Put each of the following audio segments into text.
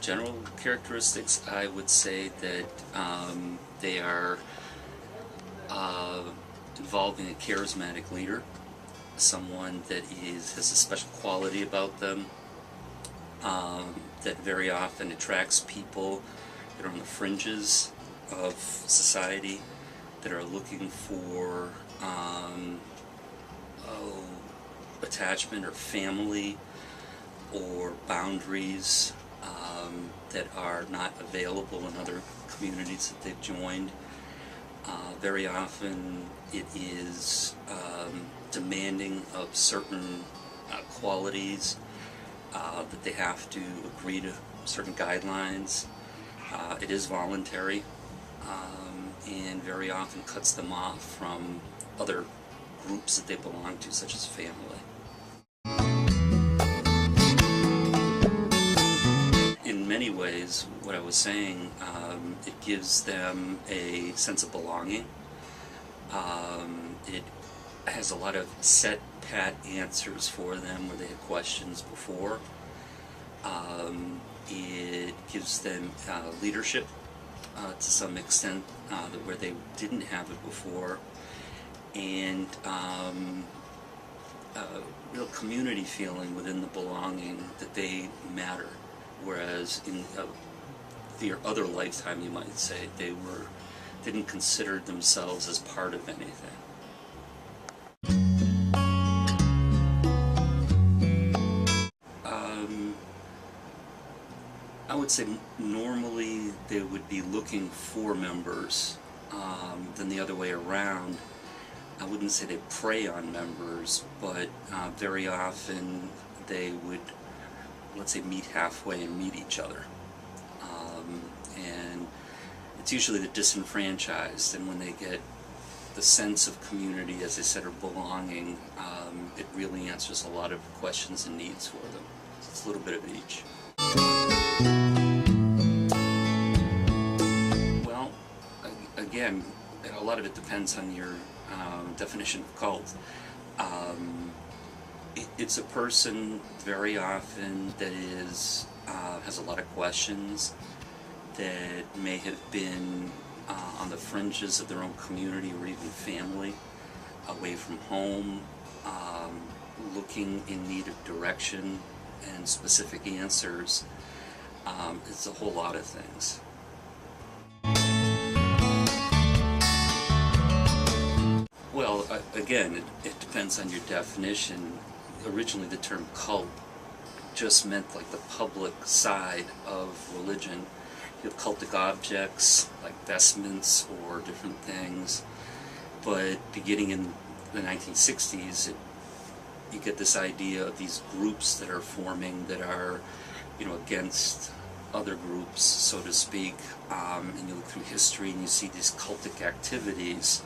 general characteristics, I would say that they are involving a charismatic leader, someone that has a special quality about them, that very often attracts people that are on the fringes of society, that are looking for attachment or family or boundaries that are not available in other communities that they've joined. Very often it is demanding of certain qualities, that they have to agree to certain guidelines. It is voluntary, and very often cuts them off from other groups that they belong to, such as family. In many ways, what I was saying, it gives them a sense of belonging. It has a lot of set, pat answers for them where they had questions before. It gives them leadership to some extent where they didn't have it before, and real community feeling within the belonging that they matter. Whereas in their other lifetime, you might say, they didn't consider themselves as part of anything. I would say normally they would be looking for members, than the other way around. I wouldn't say they prey on members, but very often they would, let's say, meet halfway and meet each other. And it's usually the disenfranchised, and when they get the sense of community, as I said, or belonging, it really answers a lot of questions and needs for them. So it's a little bit of each. Well, again, a lot of it depends on your definition of cult. It's a person very often that has a lot of questions, that may have been on the fringes of their own community or even family, away from home, looking in need of direction and specific answers. It's a whole lot of things. Well, again, it depends on your definition. Originally, the term cult just meant like the public side of religion. You have cultic objects like vestments or different things, but beginning in the 1960s, you get this idea of these groups that are forming that are, against other groups, so to speak. And you look through history and you see these cultic activities.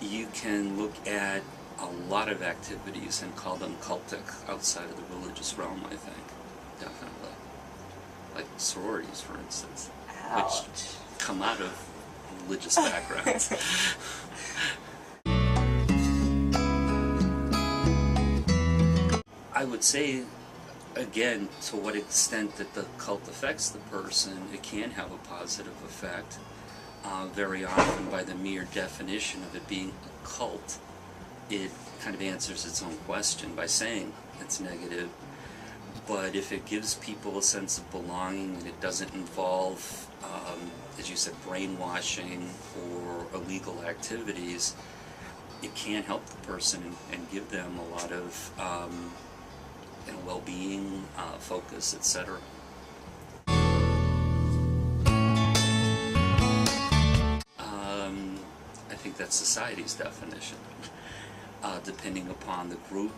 You can look at a lot of activities and call them cultic outside of the religious realm, I think. Definitely. Like sororities, for instance. Ouch. Which come out of religious backgrounds. I would say, again, to what extent that the cult affects the person, it can have a positive effect. Very often, by the mere definition of it being a cult, it kind of answers its own question by saying it's negative. But if it gives people a sense of belonging and it doesn't involve, as you said, brainwashing or illegal activities, it can help the person and give them a lot of well-being, focus, etc. I think that's society's definition. Depending upon the group,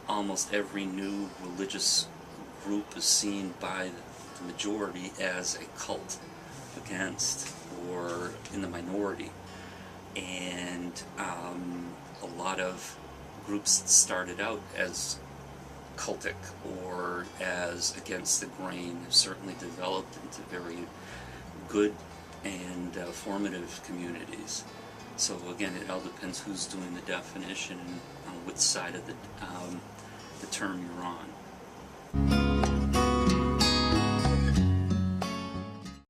almost every new religious group is seen by the majority as a cult against or in the minority. And a lot of groups that started out as cultic or as against the grain have certainly developed into very good and formative communities. So again, it all depends who's doing the definition and on which side of the the term you're on.